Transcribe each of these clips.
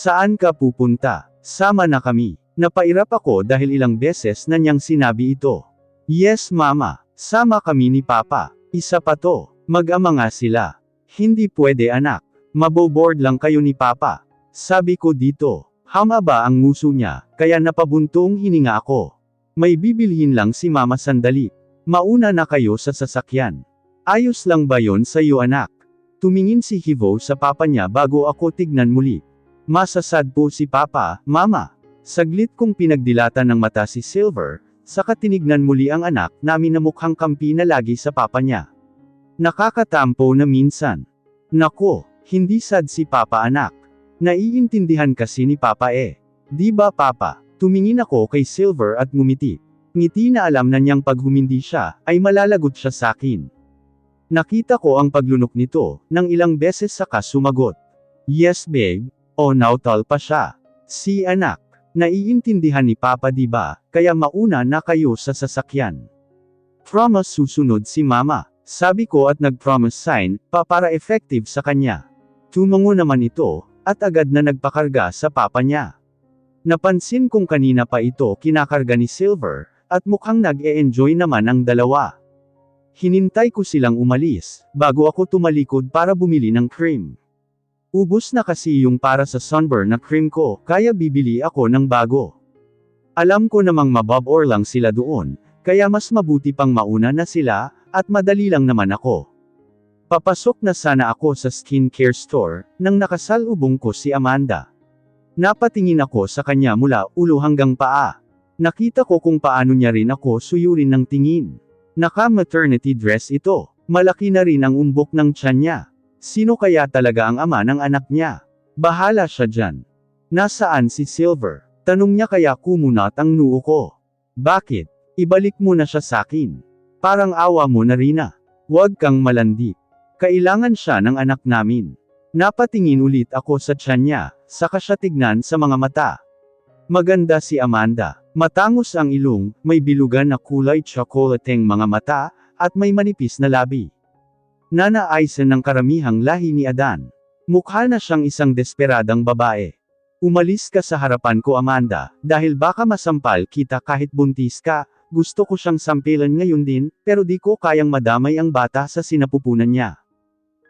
Saan ka pupunta? Sama na kami. Napairap ako dahil ilang beses na niyang sinabi ito. Yes mama, sama kami ni Papa. Isa pa to, mag-ama nga sila. Hindi pwede anak. Maboboard lang kayo ni Papa. Sabi ko dito. Hama ang nguso niya, kaya napabuntong hininga ako. May bibilhin lang si mama sandali. Mauna na kayo sa sasakyan. Ayos lang ba yon sa iyo anak? Tumingin si Hivo sa papa niya bago ako tignan muli. Masasad po si Papa, mama. Saglit kong pinagdilatan ng mata si Silver, saka tinignan muli ang anak namin na mukhang kampi na lagi sa papa niya. Nakakatampo na minsan. Nako, hindi sad si Papa anak. Naiintindihan kasi ni Papa eh. Di ba Papa? Tumingin ako kay Silver at ngumiti. Ngiti na alam na niyang pag humindi siya, ay malalagot siya sa akin. Nakita ko ang paglunok nito, ng ilang beses saka sumagot. Yes babe, o nautal pa siya. Si anak, naiintindihan ni Papa di ba, kaya mauna na kayo sa sasakyan. Promise susunod si Mama, sabi ko at nag-promise sign, pa para effective sa kanya. Tumango naman ito, at agad na nagpakarga sa papa niya. Napansin kong kanina pa ito kinakarga ni Silver, at mukhang nag-e-enjoy naman ang dalawa. Hinintay ko silang umalis, bago ako tumalikod para bumili ng cream. Ubos na kasi yung para sa sunburn na cream ko, kaya bibili ako ng bago. Alam ko namang mabobore lang sila doon, kaya mas mabuti pang mauna na sila, at madali lang naman ako. Papasok na sana ako sa skincare store, nang nakasalubong ko si Amanda. Napatingin ako sa kanya mula ulo hanggang paa. Nakita ko kung paano niya rin ako suyurin ng tingin. Naka-maternity dress ito, malaki na rin ang umbok ng tiyan niya. Sino kaya talaga ang ama ng anak niya? Bahala siya dyan. Nasaan si Silver? Tanong niya kaya kumunat ang noo ko. Bakit? Ibalik mo na siya sakin. Parang awa mo na rin ah. Huwag kang malandi. Kailangan siya ng anak namin. Napatingin ulit ako sa tiyan niya, saka siya tignan sa mga mata. Maganda si Amanda. Matangos ang ilong, may bilugan na kulay tsokolateng mga mata, at may manipis na labi. Nanaaysan ng karamihang lahi ni Adan. Mukha na siyang isang desperadang babae. Umalis ka sa harapan ko Amanda, dahil baka masampal kita kahit buntis ka. Gusto ko siyang sampilan ngayon din, pero di ko kayang madamay ang bata sa sinapupunan niya.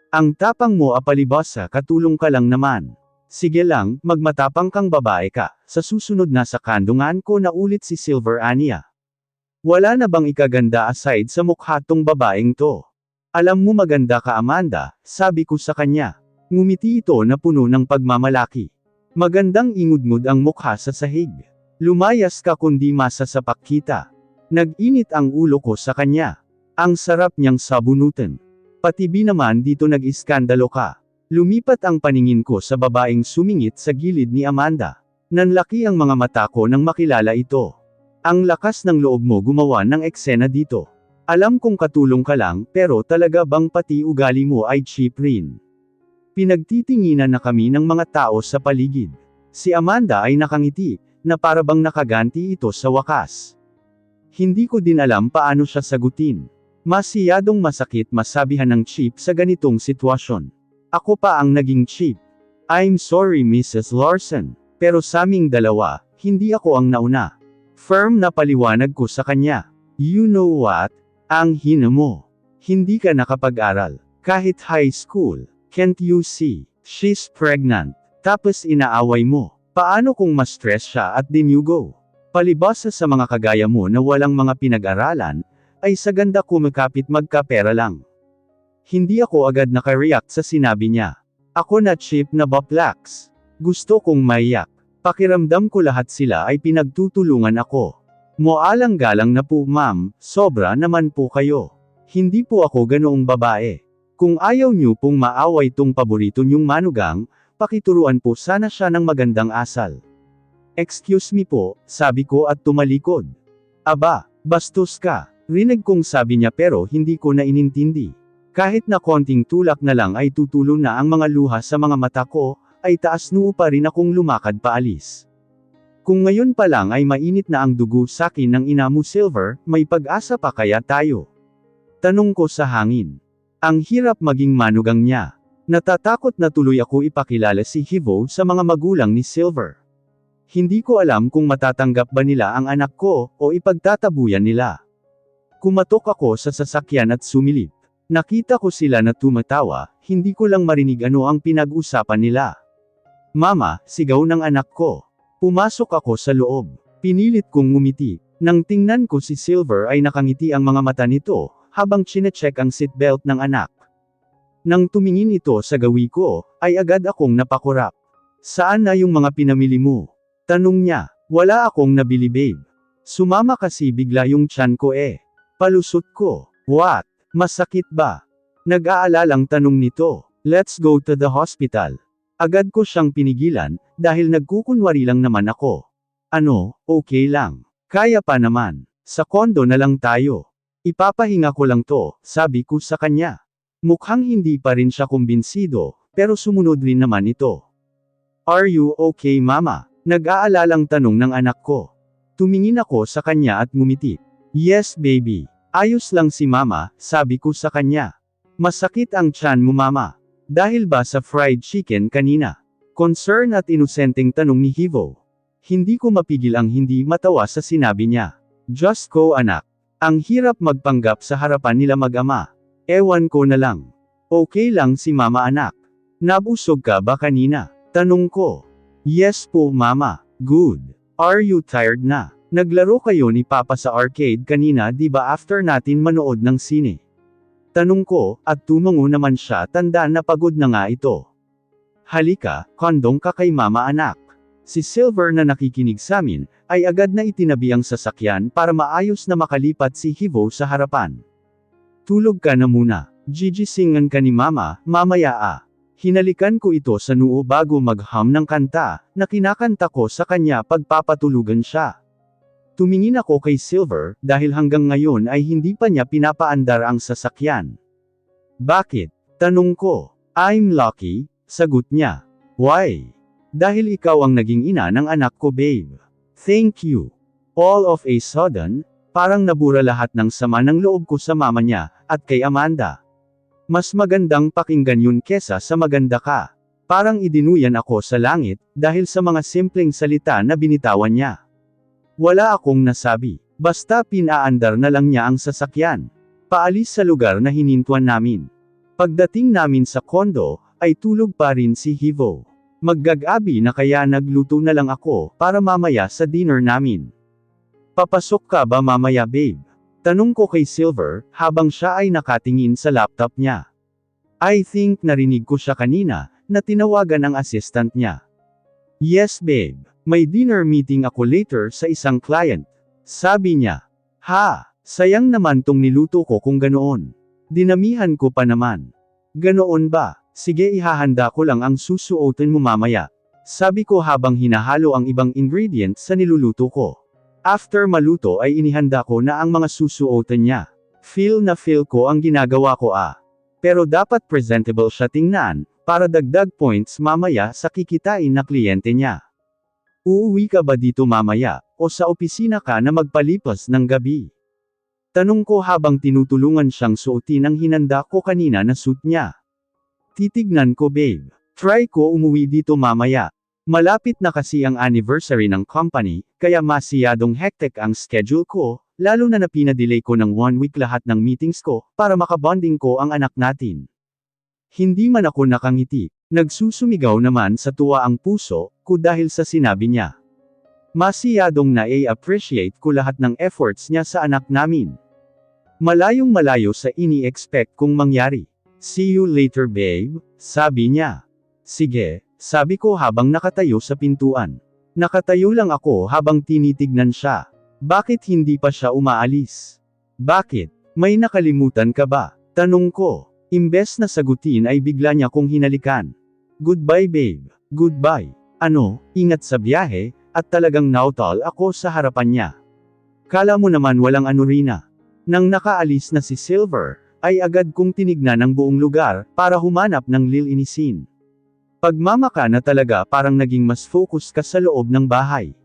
Ang tapang mo apalibasa katulong ka lang naman. Sige lang, magmatapang kang babae ka, sa susunod na sa kandungan ko na ulit si Silver Ania. Wala na bang ikaganda aside sa mukha tong babaeng to? Alam mo maganda ka Amanda, sabi ko sa kanya. Ngumiti ito na puno ng pagmamalaki. Magandang ingudngud ang mukha sa sahig. Lumayas ka kundi masasapak kita. Nag-init ang ulo ko sa kanya. Ang sarap niyang sabunutan. Pati naman dito nag-iskandalo ka. Lumipat ang paningin ko sa babaeng sumingit sa gilid ni Amanda. Nanlaki ang mga mata ko nang makilala ito. Ang lakas ng loob mo gumawa ng eksena dito. Alam kong katulong ka lang, pero talaga bang pati ugali mo ay cheap rin? Pinagtitinginan na kami ng mga tao sa paligid. Si Amanda ay nakangiti, na para bang nakaganti ito sa wakas. Hindi ko din alam paano siya sagutin. Masyadong masakit masabihan ng cheap sa ganitong sitwasyon. Ako pa ang naging cheap. I'm sorry Mrs. Larson, pero saming dalawa, hindi ako ang nauna. Firm na paliwanag ko sa kanya. You know what? Ang hina mo. Hindi ka nakapag-aral. Kahit high school. Can't you see? She's pregnant. Tapos inaaway mo. Paano kung ma-stress siya at dinugo? Palibasa sa mga kagaya mo na walang mga pinag-aralan, ay sa ganda kumakapit magkapera lang. Hindi ako agad nakareact sa sinabi niya. Ako na cheap na baplaks. Gusto kong maiyak. Pakiramdam ko lahat sila ay pinagtutulungan ako. Moalang-galang na po ma'am, sobra naman po kayo. Hindi po ako ganoong babae. Kung ayaw niyo pong maaway tong paborito niyong manugang, pakituruan po sana siya ng magandang asal. Excuse me po, sabi ko at tumalikod. Aba, bastos ka. Rinig kong sabi niya pero hindi ko na inintindi. Kahit na konting tulak na lang ay tutulo na ang mga luha sa mga mata ko, ay taas noo pa rin akong lumakad paalis. Kung ngayon pa lang ay mainit na ang dugo sa akin ng ina mo Silver, may pag-asa pa kaya tayo? Tanong ko sa hangin. Ang hirap maging manugang niya. Natatakot na tuloy ako ipakilala si Hivo sa mga magulang ni Silver. Hindi ko alam kung matatanggap ba nila ang anak ko, o ipagtatabuyan nila. Kumatok ako sa sasakyan at sumilip. Nakita ko sila na tumatawa, hindi ko lang marinig ano ang pinag-usapan nila. Mama, sigaw ng anak ko. Pumasok ako sa loob. Pinilit kong ngumiti. Nang tingnan ko si Silver ay nakangiti ang mga mata nito, habang chinecheck ang seatbelt ng anak. Nang tumingin ito sa gawi ko, ay agad akong napakurap. Saan na yung mga pinamili mo? Tanong niya. Wala akong nabili babe. Sumama kasi bigla yung tiyan ko eh. Palusot ko. What? Masakit ba? Nag-aalalang tanong nito. Let's go to the hospital. Agad ko siyang pinigilan, dahil nagkukunwari lang naman ako. Ano, okay lang. Kaya pa naman. Sa kondo na lang tayo. Ipapahinga ko lang to, sabi ko sa kanya. Mukhang hindi pa rin siya kumbinsido, pero sumunod rin naman ito. Are you okay mama? Nag-aalalang tanong ng anak ko. Tumingin ako sa kanya at ngumiti. Yes baby. Ayos lang si mama, sabi ko sa kanya. Masakit ang tiyan mo mama. Dahil ba sa fried chicken kanina? Concern at inosenteng tanong ni Hivo. Hindi ko mapigil ang hindi matawa sa sinabi niya. Just ko anak. Ang hirap magpanggap sa harapan nila mag-ama. Ewan ko na lang. Okay lang si mama anak. Nabusog ka ba kanina? Tanong ko. Yes po mama. Good. Are you tired na? Naglaro kayo ni Papa sa arcade kanina di ba after natin manood ng sine? Tanong ko, at tumango naman siya tandaan na pagod na nga ito. Halika, kondong ka kay mama anak. Si Silver na nakikinig sa amin, ay agad na itinabi ang sasakyan para maayos na makalipat si Hivo sa harapan. Tulog ka na muna. Gigisingan ka ni mama, mamaya ah. Hinalikan ko ito sa noo bago mag-hum ng kanta, na kinakanta ko sa kanya pagpapatulugan siya. Tumingin ako kay Silver, dahil hanggang ngayon ay hindi pa niya pinapaandar ang sasakyan. Bakit? Tanong ko. I'm lucky, sagot niya. Why? Dahil ikaw ang naging ina ng anak ko babe. Thank you. All of a sudden, parang nabura lahat ng sama ng loob ko sa mama niya, at kay Amanda. Mas magandang pakinggan yun kesa sa maganda ka. Parang idinuyan ako sa langit, dahil sa mga simpleng salita na binitawan niya. Wala akong nasabi. Basta pinaandar na lang niya ang sasakyan. Paalis sa lugar na hinintuan namin. Pagdating namin sa kondo, ay tulog pa rin si Hivo. Maggagabi na kaya nagluto na lang ako, para mamaya sa dinner namin. Papasok ka ba mamaya babe? Tanong ko kay Silver, habang siya ay nakatingin sa laptop niya. I think narinig ko siya kanina, na tinawagan ang assistant niya. Yes babe, may dinner meeting ako later sa isang client. Sabi niya. Ha, sayang naman tong niluto ko kung ganoon. Dinamihan ko pa naman. Ganoon ba? Sige ihahanda ko lang ang susuotin mo mamaya. Sabi ko habang hinahalo ang ibang ingredients sa niluluto ko. After maluto ay inihanda ko na ang mga susuotin niya. Feel na feel ko ang ginagawa ko ah. Pero dapat presentable siya tingnan, para dagdag points mamaya sa kikitain na kliyente niya. Uuwi ka ba dito mamaya, o sa opisina ka na magpalipas ng gabi? Tanong ko habang tinutulungan siyang suotin ang hinanda ko kanina na suit niya. Titignan ko babe. Try ko umuwi dito mamaya. Malapit na kasi ang anniversary ng company, kaya masyadong hectic ang schedule ko, lalo na napina-delay ko ng 1 week lahat ng meetings ko, para makabonding ko ang anak natin. Hindi man ako nakangiti, nagsusumigaw naman sa tuwa ang puso, ko dahil sa sinabi niya. Masyadong na-appreciate ko lahat ng efforts niya sa anak namin. Malayong malayo sa ini-expect kong mangyari. See you later babe, sabi niya. Sige. Sabi ko habang nakatayo sa pintuan. Nakatayo lang ako habang tinitignan siya. Bakit hindi pa siya umaalis? Bakit? May nakalimutan ka ba? Tanong ko. Imbes na sagutin ay bigla niya kong hinalikan. Goodbye babe. Goodbye. Ano, ingat sa biyahe, at talagang nautal ako sa harapan niya. Kala mo naman walang anurina. Nang nakaalis na si Silver, ay agad kong tinignan ang buong lugar, para humanap ng lilinisin. Pagmamaka na talaga parang naging mas focus ka sa loob ng bahay.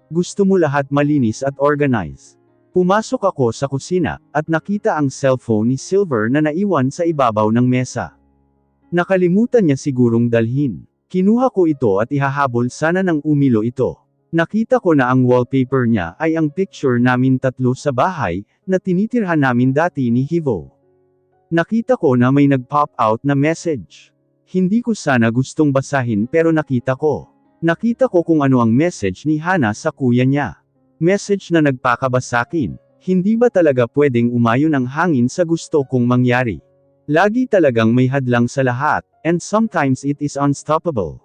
Gusto mo lahat malinis at organize. Pumasok ako sa kusina, at nakita ang cellphone ni Silver na naiwan sa ibabaw ng mesa. Nakalimutan niya sigurong dalhin. Kinuha ko ito at ihahabol sana ng umilo ito. Nakita ko na ang wallpaper niya ay ang picture namin tatlo sa bahay, na tinitirhan namin dati ni Hivo. Nakita ko na may nag-pop out na message. Hindi ko sana gustong basahin pero nakita ko. Nakita ko kung ano ang message ni Hana sa kuya niya. Message na nagpakaba sakin. Hindi ba talaga pwedeng umayon ang hangin sa gusto kong mangyari? Lagi talagang may hadlang sa lahat, and sometimes it is unstoppable.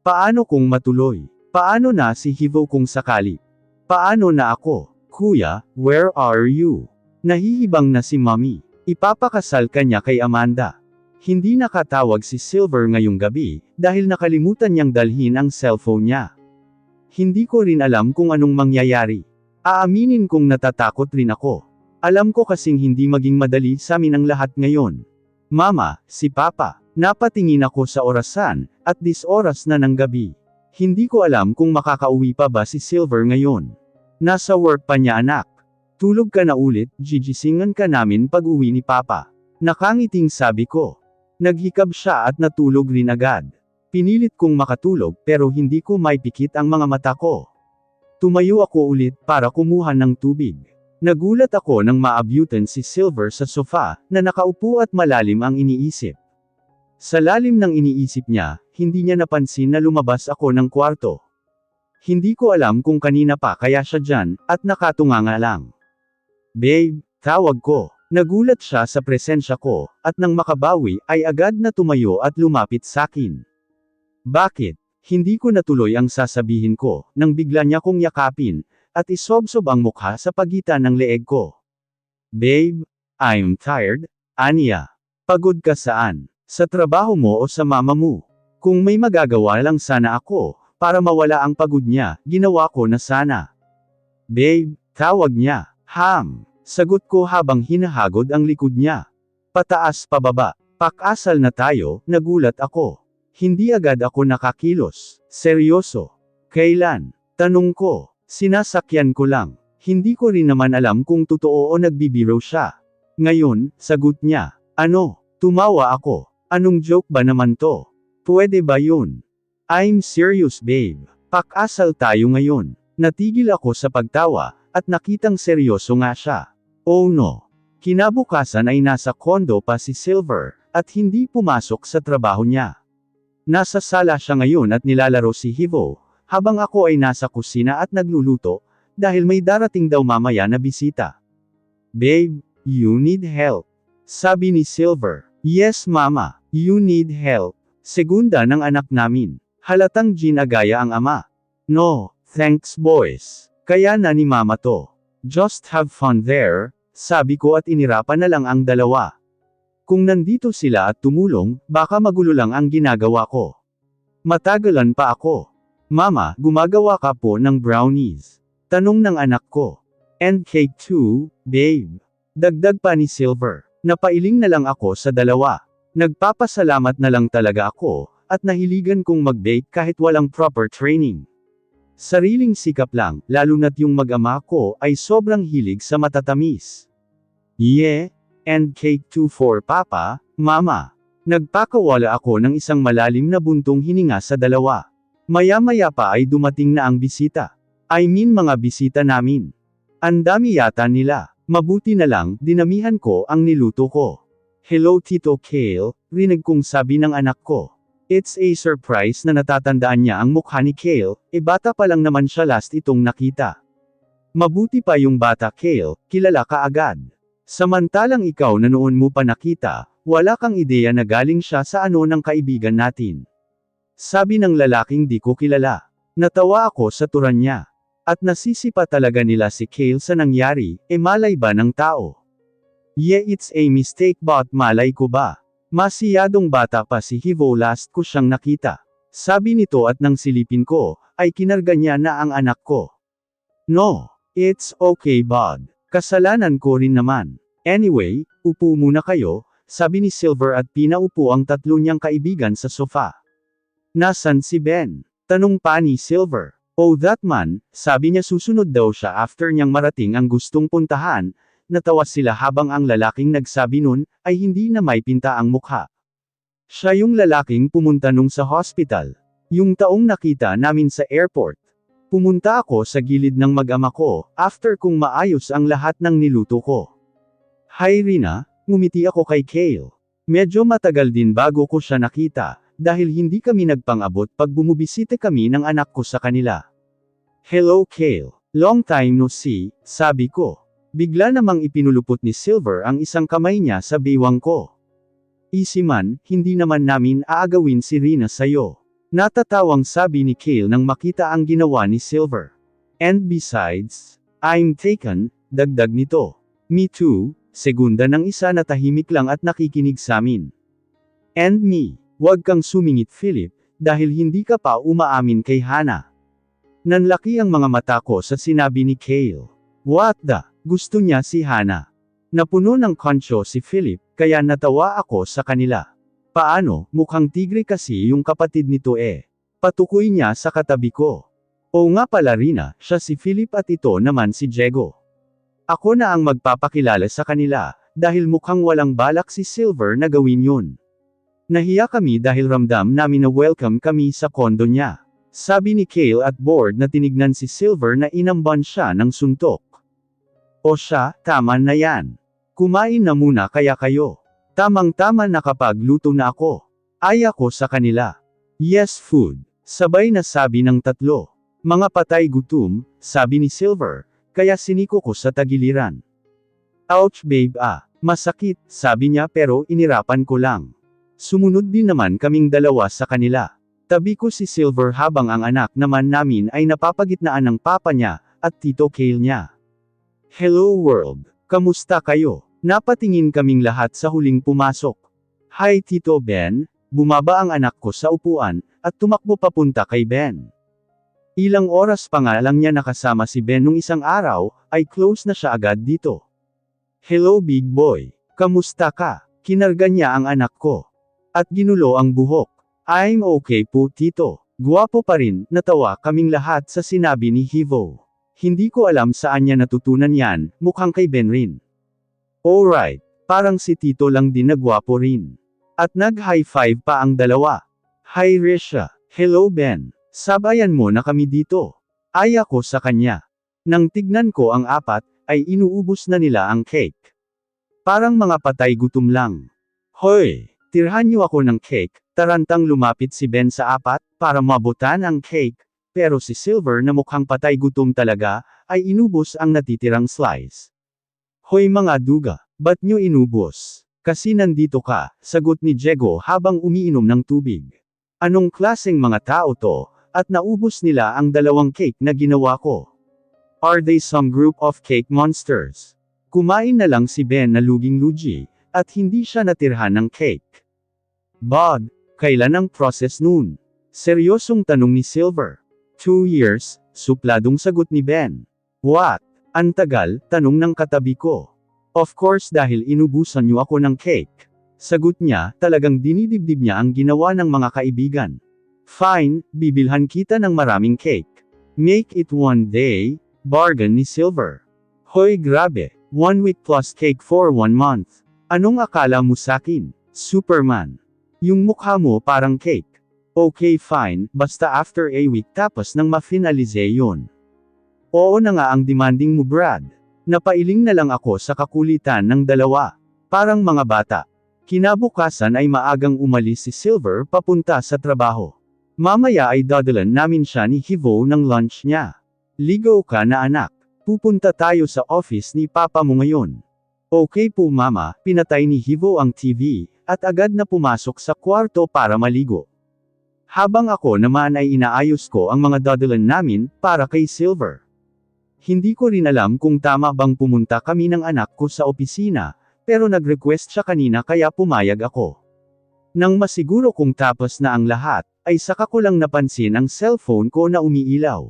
Paano kung matuloy? Paano na si Hivo kung sakali? Paano na ako? Kuya, where are you? Nahihibang na si Mommy. Ipapakasal ka niya kay Amanda. Hindi nakatawag si Silver ngayong gabi, dahil nakalimutan niyang dalhin ang cellphone niya. Hindi ko rin alam kung anong mangyayari. Aaminin kong natatakot rin ako. Alam ko kasing hindi maging madali sa amin ang lahat ngayon. Mama, si Papa, napatingin ako sa orasan, at 10 oras na ng gabi. Hindi ko alam kung makakauwi pa ba si Silver ngayon. Nasa work pa niya anak. Tulog ka na ulit, gigisingan ka namin pag uwi ni Papa. Nakangiting sabi ko. Naghikab siya at natulog rin agad. Pinilit kong makatulog pero hindi ko maipikit ang mga mata ko. Tumayo ako ulit para kumuha ng tubig. Nagulat ako nang maabutan si Silver sa sofa, na nakaupo at malalim ang iniisip. Sa lalim ng iniisip niya, hindi niya napansin na lumabas ako ng kwarto. Hindi ko alam kung kanina pa kaya siya dyan, at nakatunganga lang. Babe, tawag ko. Nagulat siya sa presensya ko, at nang makabawi ay agad na tumayo at lumapit sakin. Bakit? Hindi ko natuloy ang sasabihin ko, nang bigla niya kong yakapin, at isobsob ang mukha sa pagitan ng leeg ko. Babe, I'm tired, Anya. Pagod ka saan? Sa trabaho mo o sa mama mo? Kung may magagawa lang sana ako, para mawala ang pagod niya, ginawa ko na sana. Babe, tawag niya. Sagot ko habang hinahagod ang likod niya. Pataas pababa. Pakasal na tayo, nagulat ako. Hindi agad ako nakakilos. Seryoso. Kailan? Tanong ko. Sinasakyan ko lang. Hindi ko rin naman alam kung totoo o nagbibiro siya. Ngayon, sagot niya. Ano? Tumawa ako. Anong joke ba naman to? Pwede ba yun? I'm serious babe. Pakasal tayo ngayon. Natigil ako sa pagtawa, at nakitang seryoso nga siya. Oh no. Kinabukasan ay nasa kondo pa si Silver, at hindi pumasok sa trabaho niya. Nasa sala siya ngayon at nilalaro si Hivo, habang ako ay nasa kusina at nagluluto, dahil may darating daw mamaya na bisita. Babe, you need help. Sabi ni Silver. Yes mama, you need help. Segunda ng anak namin. Halatang ginagaya ang ama. No, thanks boys. Kaya na ni mama to. Just have fun there, sabi ko at inirapan na lang ang dalawa. Kung nandito sila at tumulong, baka magulo lang ang ginagawa ko. Matagalan pa ako. Mama, gumagawa ka po ng brownies. Tanong ng anak ko. And cake too, babe. Dagdag pa ni Silver. Napailing na lang ako sa dalawa. Nagpapasalamat na lang talaga ako, at nahiligan kong mag-bake kahit walang proper training. Sariling sikap lang, lalo na't yung mag-ama ko ay sobrang hilig sa matatamis. Yeah, and cake too for Papa, Mama. Nagpakawala ako ng isang malalim na buntong hininga sa dalawa. Maya-maya pa ay dumating na ang bisita. I mean mga bisita namin. Ang dami yata nila. Mabuti na lang, dinamihan ko ang niluto ko. Hello Tito Kale, rinig kong sabi ng anak ko. It's a surprise na natatandaan niya ang mukha ni Kale, bata pa lang naman siya last itong nakita. Mabuti pa yung bata Kale, kilala ka agad. Samantalang ikaw na noon mo pa nakita, wala kang ideya na galing siya sa ano ng kaibigan natin. Sabi ng lalaking di ko kilala. Natawa ako sa turan niya. At nasisipa talaga nila si Kale sa nangyari, malay ba ng tao? Yeah, it's a mistake but malay ko ba? Masiyadong bata pa si Hivo last ko siyang nakita. Sabi nito at nang silipin ko, ay kinarga niya na ang anak ko. No, it's okay bud. Kasalanan ko rin naman. Anyway, upo muna kayo, sabi ni Silver at pinaupo ang tatlo niyang kaibigan sa sofa. Nasaan si Ben? Tanong pa ni Silver. Oh that man, sabi niya susunod daw siya after niyang marating ang gustong puntahan. Natawa sila habang ang lalaking nagsabi nun, ay hindi na may pinta ang mukha. Siya yung lalaking pumunta nung sa hospital. Yung taong nakita namin sa airport. Pumunta ako sa gilid ng mag-ama ko, after kung maayos ang lahat ng niluto ko. Hi Rina, ngumiti ako kay Kale. Medyo matagal din bago ko siya nakita, dahil hindi kami nagpang-abot pag bumubisita kami ng anak ko sa kanila. Hello Kale, long time no see, sabi ko. Bigla namang ipinulupot ni Silver ang isang kamay niya sa biwang ko. Easy man, hindi naman namin aagawin si Rina sa'yo. Natatawang sabi ni Kale nang makita ang ginawa ni Silver. And besides, I'm taken, dagdag nito. Me too, segunda ng isa na tahimik lang at nakikinig samin. And me, wag kang sumingit Philip, dahil hindi ka pa umaamin kay Hannah. Nanlaki ang mga mata ko sa sinabi ni Kale. What the, gusto niya si Hannah. Napuno ng konsyo si Philip, kaya natawa ako sa kanila. Paano, mukhang tigre kasi yung kapatid nito eh. Patukoy niya sa katabi ko. O nga pala Rina, siya si Philip at ito naman si Diego. Ako na ang magpapakilala sa kanila, dahil mukhang walang balak si Silver na gawin yun. Nahiya kami dahil ramdam namin na welcome kami sa kondo niya. Sabi ni Kale at bored na tinignan si Silver na inamban siya ng suntok. O siya, tama na yan. Kumain na muna kaya kayo. Tamang-tama nakapagluto na ako. Ay ako sa kanila. Yes food. Sabay na sabi ng tatlo. Mga patay gutom, sabi ni Silver, kaya siniko ko sa tagiliran. Ouch babe ah, masakit, sabi niya pero inirapan ko lang. Sumunod din naman kaming dalawa sa kanila. Tabi ko si Silver habang ang anak naman namin ay napapagitnaan ng papa niya, at Tito Kale niya. Hello world, kamusta kayo? Napatingin kaming lahat sa huling pumasok. Hi Tito Ben, bumaba ang anak ko sa upuan, at tumakbo papunta kay Ben. Ilang oras pa nga lang niya nakasama si Ben nung isang araw, ay close na siya agad dito. Hello big boy, kamusta ka? Kinarga niya ang anak ko. At ginulo ang buhok. I'm okay po Tito. Guwapo pa rin, natawa kaming lahat sa sinabi ni Hivo. Hindi ko alam saan niya natutunan yan, mukhang kay Ben rin. Alright, parang si Tito lang din nagwapo rin. At nag-high five pa ang dalawa. Hi Risha, hello Ben, sabayan mo na kami dito. Ay ako sa kanya. Nang tignan ko ang apat, ay inuubos na nila ang cake. Parang mga patay gutom lang. Hoy, tirhan niyo ako ng cake, tarantang lumapit si Ben sa apat, para mabutan ang cake, pero si Silver na mukhang patay gutom talaga, ay inubos ang natitirang slice. Hoy mga duga, ba't nyo inubos? Kasi nandito ka, sagot ni Diego habang umiinom ng tubig. Anong klaseng mga tao to, at naubos nila ang dalawang cake na ginawa ko? Are they some group of cake monsters? Kumain na lang si Ben na luging-lugi, at hindi siya natirhan ng cake. Bod, kailan ang process nun? Seryosong tanong ni Silver. 2 years, supladong sagot ni Ben. What? Ang tagal, tanong ng katabi ko. Of course dahil inubusan niyo ako ng cake. Sagot niya, talagang dinidibdib niya ang ginawa ng mga kaibigan. Fine, bibilhan kita ng maraming cake. Make it one day, bargain ni Silver. Hoy grabe, 1 week plus cake for 1 month. Anong akala mo sakin? Superman. Yung mukha mo parang cake. Okay fine, basta after a week tapos nang ma-finalize yun. Oo na nga ang demanding mo Brad. Napailing na lang ako sa kakulitan ng dalawa. Parang mga bata. Kinabukasan ay maagang umalis si Silver papunta sa trabaho. Mamaya ay dadalan namin siya ni Hivo ng lunch niya. Ligaw ka na anak. Pupunta tayo sa office ni Papa mo ngayon. Okay po mama, pinatay ni Hivo ang TV, at agad na pumasok sa kwarto para maligo. Habang ako naman ay inaayos ko ang mga dadalan namin, para kay Silver. Hindi ko rin alam kung tama bang pumunta kami ng anak ko sa opisina, pero nag-request siya kanina kaya pumayag ako. Nang masiguro kung tapos na ang lahat, ay saka ko lang napansin ang cellphone ko na umiilaw.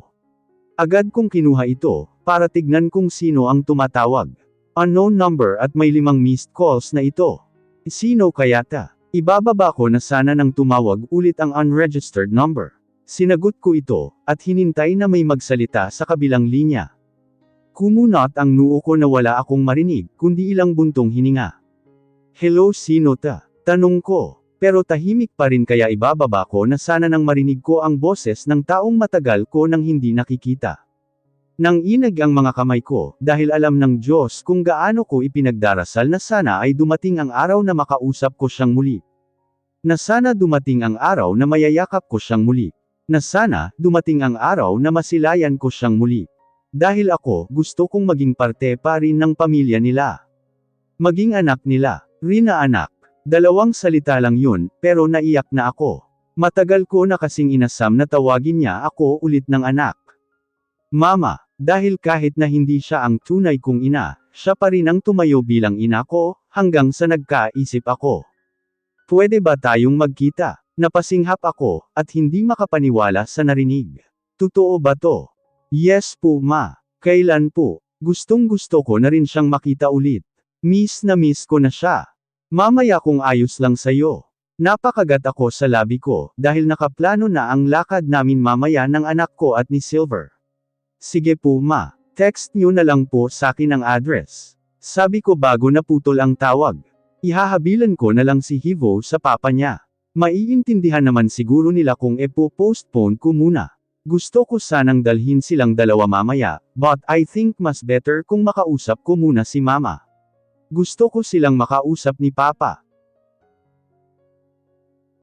Agad kong kinuha ito, para tignan kung sino ang tumatawag. Unknown number at may 5 missed calls na ito. Sino kaya ta? Ibababa ko na sana nang tumawag ulit ang unregistered number. Sinagot ko ito, at hinintay na may magsalita sa kabilang linya. Kumunot ang noo ko na wala akong marinig, kundi ilang buntong hininga. Hello sino ta? Tanong ko. Pero tahimik pa rin kaya ibababa ko na sana nang marinig ko ang boses ng taong matagal ko nang hindi nakikita. Nang inag ang mga kamay ko, dahil alam ng Diyos kung gaano ko ipinagdarasal na sana ay dumating ang araw na makausap ko siyang muli. Na sana dumating ang araw na mayayakap ko siyang muli. Na sana dumating ang araw na masilayan ko siyang muli. Dahil ako, gusto kong maging parte pa rin ng pamilya nila. Maging anak nila. Rina anak. Dalawang salita lang yun, pero naiyak na ako. Matagal ko na kasing inasam na tawagin niya ako ulit ng anak. Mama, dahil kahit na hindi siya ang tunay kong ina, siya pa rin ang tumayo bilang ina ko, hanggang sa nagkaisip ako. Pwede ba tayong magkita? Napasinghap ako, at hindi makapaniwala sa narinig. Totoo ba to? Yes po ma. Kailan po? Gustong gusto ko na rin siyang makita ulit. Miss na miss ko na siya. Mamaya kung ayos lang sayo. Napakagat ako sa labi ko, dahil nakaplano na ang lakad namin mamaya ng anak ko at ni Silver. Sige po ma, text nyo na lang po sa akin ang address. Sabi ko bago naputol ang tawag. Ihahabilan ko na lang si Hivo sa papa niya. Maiintindihan naman siguro nila kung postpone ko muna. Gusto ko sanang dalhin silang dalawa mamaya, but I think mas better kung makausap ko muna si mama. Gusto ko silang makausap ni Papa.